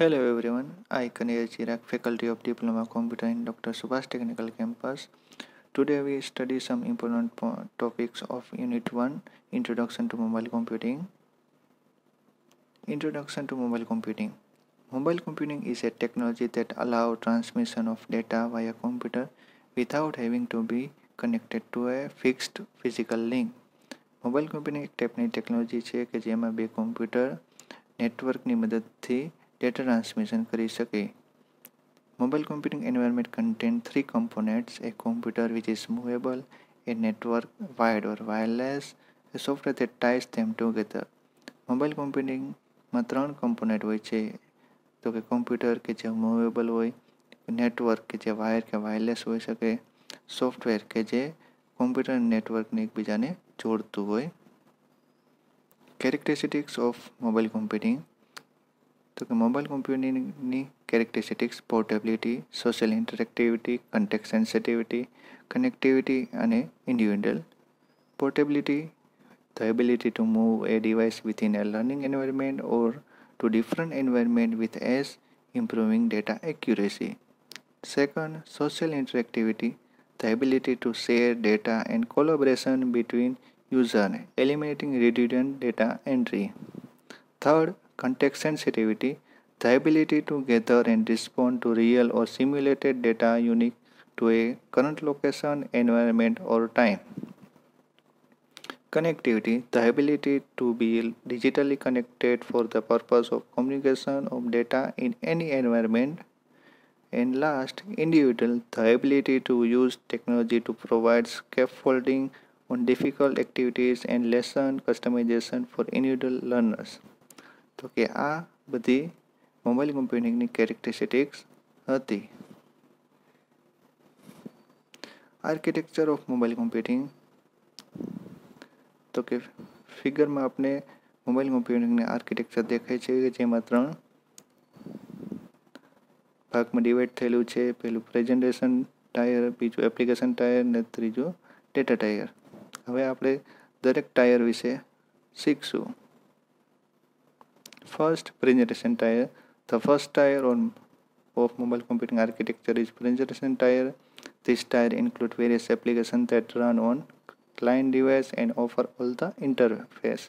Hello everyone, I Kanil Chirag, Faculty of Diploma Computer in Dr. Subhash Technical Campus. Today we study some important topics of Unit 1, Introduction to Mobile Computing. Introduction to Mobile Computing. Mobile computing is a technology that allows transmission of data via computer without having to be connected to a fixed physical link. Mobile computing એક ટાઈપની technology છે કે જેમાં બે computer નેટવર્કની મદદથી data transmission કરી શકે. Mobile computing environment contains three components: a computer which is movable, a network, wired or wireless, a software that ties them together. Mobile કમ્પ્યુટિંગમાં ત્રણ કમ્પોનેન્ટ હોય છે, તો કે કોમ્પ્યુટર કે જે મૂવેબલ હોય, નેટવર્ક કે જે વાયર કે વાયરલેસ હોઈ શકે, સોફ્ટવેર કે જે કોમ્પ્યુટર નેટવર્કને એકબીજાને જોડતું હોય. Characteristics of mobile computing. તો કે મોબાઈલ કમ્પ્યુટિંગની characteristics portability, social interactivity, context sensitivity, connectivity અને individual. Portability, the ability to move a device within a learning environment or to different environment with as improving data accuracy. Second, social interactivity, the ability to share data and collaboration between users, eliminating redundant data entry. Third, context sensitivity, the ability to gather and respond to real or simulated data unique to a current location, environment or time. Connectivity, the ability to be digitally connected for the purpose of communication of data in any environment. And last, individual, the ability to use technology to provide scaffolding on difficult activities and lesson customization for individual learners. તો કે આ બધી mobile કમ્પ્યુટિંગની characteristics હતી. Architecture of mobile computing. તો કે ફિગરમાં આપણે mobile કમ્પ્યુટિંગની architecture દેખાય છે કે જેમાં ત્રણ ભાગમાં ડિવાઈડ થયેલું છે. પહેલું પ્રેઝન્ટેશન ટાયર, બીજું એપ્લિકેશન ટાયર ને ત્રીજું ડેટા ટાયર. હવે આપણે દરેક ટાયર વિશે શીખશું. First, presentation tier. The first tier of mobile computing architecture is presentation tier. This tier includes various applications that run on client device and offer all the interface.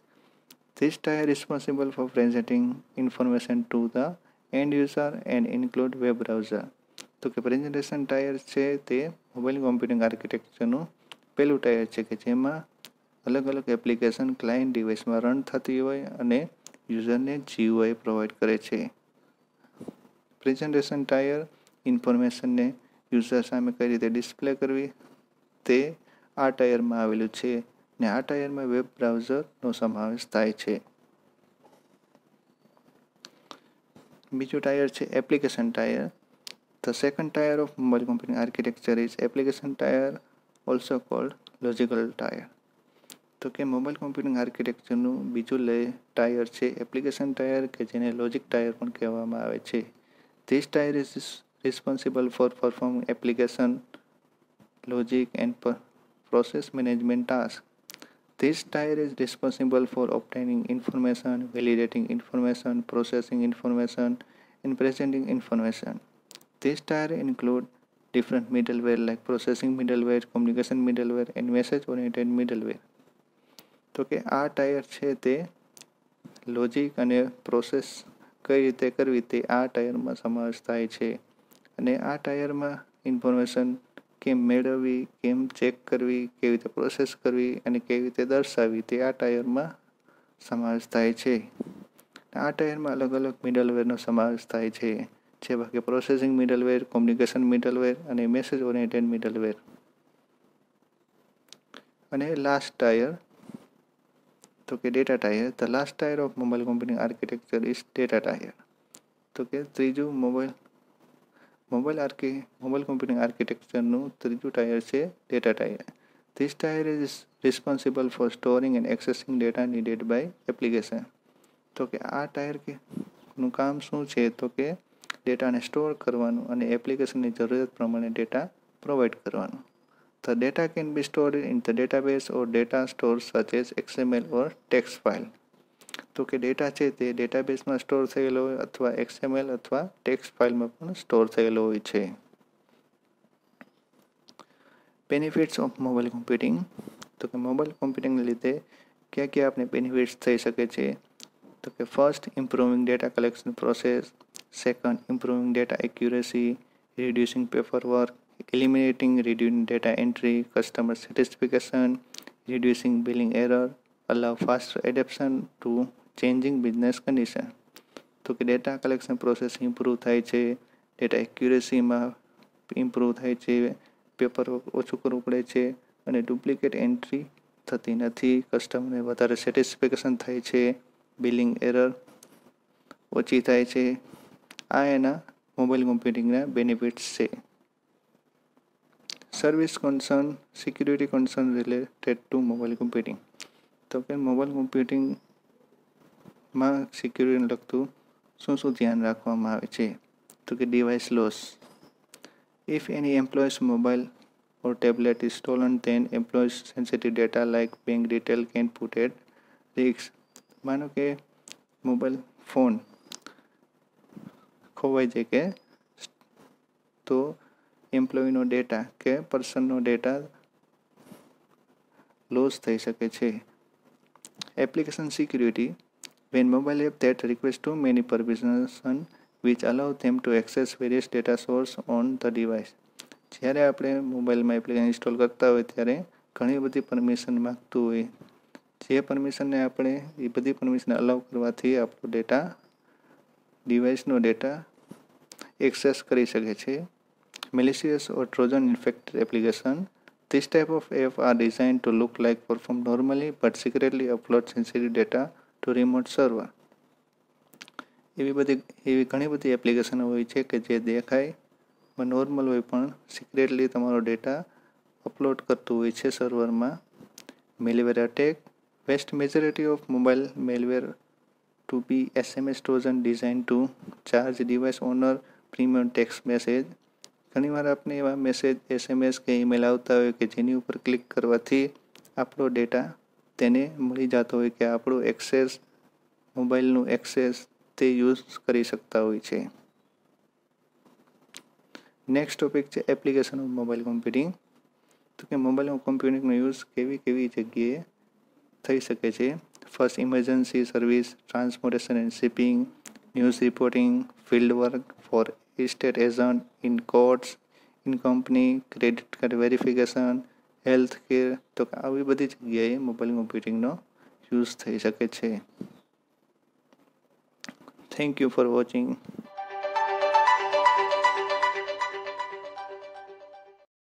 This tier is responsible for presenting information to the end user and include web browser. તો કે presentation tyre છે તે mobile computing આર્કિટેક્ચરનું પહેલું tyre છે કે જેમાં અલગ અલગ એપ્લિકેશન ક્લાયન્ટ ડિવાઇસમાં રન થતી હોય અને યુઝરને GUI પ્રોવાઈડ કરે છે. પ્રેઝન્ટેશન ટાયર ઇન્ફોર્મેશનને યુઝર સામે કઈ રીતે ડિસ્પ્લે કરવી તે આ ટાયરમાં આવેલું છે ને આ ટાયરમાં વેબ બ્રાઉઝરનો સમાવેશ થાય છે. બીજું ટાયર છે application tier. The second tier of mobile computing architecture is application tier, also called logical tier. તો કે મોબાઈલ કોમ્પ્યુટિંગ આર્કિટેક્ચરનું બીજું ટાયર છે એપ્લિકેશન ટાયર કે જેને લોજિક ટાયર પણ કહેવામાં આવે છે. This tier is responsible for performing application logic and process management tasks. This tier is responsible for obtaining information, validating information, processing information, and presenting information. This tier includes different middleware like processing middleware, communication middleware, and message-oriented middleware. તો કે આ tyre છે તે logic અને process કઈ રીતે કરવી તે આ ટાયરમાં સમાવેશ થાય છે અને આ ટાયરમાં ઇન્ફોર્મેશન કેમ મેળવવી, કેમ ચેક કરવી, કેવી રીતે પ્રોસેસ કરવી અને કેવી રીતે દર્શાવવી તે આ ટાયરમાં સમાવેશ થાય છે. આ ટાયરમાં અલગ અલગ મિડલવેરનો સમાવેશ થાય છે જેવા કે પ્રોસેસિંગ મિડલવેર, કોમ્યુનિકેશન મિડલવેર અને મેસેજ ઓરિએન્ટેડ મિડલવેર. અને લાસ્ટ ટાયર તો કે data tier. The last tier of mobile computing architecture is data tier. તો કે ત્રીજું મોબાઈલ કોમ્પ્યુટિંગ આર્કિટેક્ચરનું ત્રીજું ટાયર છે data tier. This tier is responsible for storing and accessing data needed by application. તો કે આ ટાયરનું કામ શું છે તો કે ડેટાને સ્ટોર કરવાનું અને એપ્લિકેશનની જરૂરિયાત પ્રમાણે ડેટા પ્રોવાઈડ કરવાનું. The data can be stored in the database or data stores such as XML or text file. તો કે ડેટા છે તે ડેટાબેઝમાં સ્ટોર થયેલો હોય અથવા XML અથવા ટેક્સ્ટ ફાઇલમાં પણ સ્ટોર થયેલો હોય છે. Benefits of mobile computing. તો કે મોબાઈલ કોમ્પ્યુટિંગને લીધે ક્યાં આપણે બેનિફિટ્સ થઈ શકે છે. તો કે first, improving data collection process. Second, improving data accuracy, reducing paperwork, eliminating redundant data entry, customer satisfaction, reducing billing error, allow faster adaptation to changing business condition. તો કે ડેટા કલેક્શન પ્રોસેસ ઇમ્પ્રૂવ થાય છે, data એક્યુરેસીમાં improve થાય છે, paper ઓછું કરવું પડે છે અને ડુપ્લિકેટ એન્ટ્રી થતી નથી, કસ્ટમરને વધારે સેટિસ્ફેક્શન થાય છે, બિલિંગ એરર ઓછી થાય છે. આ એના મોબાઈલ કોમ્પ્યુટિંગના બેનિફિટ્સ છે. Service concern, security concern related to mobile computing. તો કે મોબાઈલ કોમ્પ્યુટિંગમાં સિક્યુરિટીને લગતું શું ધ્યાન રાખવામાં આવે છે. તો કે device loss. If any employees mobile or tablet is stolen, then employees sensitive data like bank detail can put at risk. માનો કે મોબાઈલ ફોન ખોવાઈ જાય કે તો એમ્પ્લોયનો ડેટા કે પર્સનનો ડેટા લોસ થઈ શકે છે. Application security. When mobile app that request too many permissions which allow them to access various data source on the device. જ્યારે આપણે મોબાઈલમાં એપ્લિકેશન ઇન્સ્ટોલ કરતા હોય ત્યારે ઘણી બધી પરમિશન માગતું હોય, જે પરમિશનને આપણે એ બધી પરમિશન અલાઉ કરવાથી આપણો ડેટા ડિવાઇસનો ડેટા એક્સેસ કરી શકે છે. malicious or trojan infected application. This type of app are designed to look like perform normally but secretly upload sensitive data to remote server. એવી ઘણી બધી એપ્લિકેશનો હોય છે કે જે દેખાય નોર્મલ હોય પણ સિક્રેટલી તમારો ડેટા અપલોડ કરતું હોય છે સર્વરમાં. Malware attack. Vast majority of mobile malware to be SMS Trojan designed to charge device owner premium text message. ઘણીવાર આપણે એવા મેસેજ SMS કે ઈમેલ આવતા હોય કે જેની ઉપર ક્લિક કરવાથી આપણો ડેટા તેને મળી જતો હોય કે આપણું એક્સેસ મોબાઈલનું એક્સેસ તે યુઝ કરી શકતા હોય છે. નેક્સ્ટ ટોપિક છે એપ્લિકેશન ઓફ મોબાઈલ કોમ્પ્યુટિંગ. તો કે મોબાઈલ કોમ્પ્યુટિંગનો યુઝ કેવી જગ્યાએ થઈ શકે છે. First, emergency service, transportation and shipping, news reporting, field work four estate agent, in courts, in company, credit card verification, health care. તો આવી બધી જગ્યાએ મોબાઈલ કોમ્પ્યુટિંગનો યુઝ થઈ શકે છે. Thank you for watching.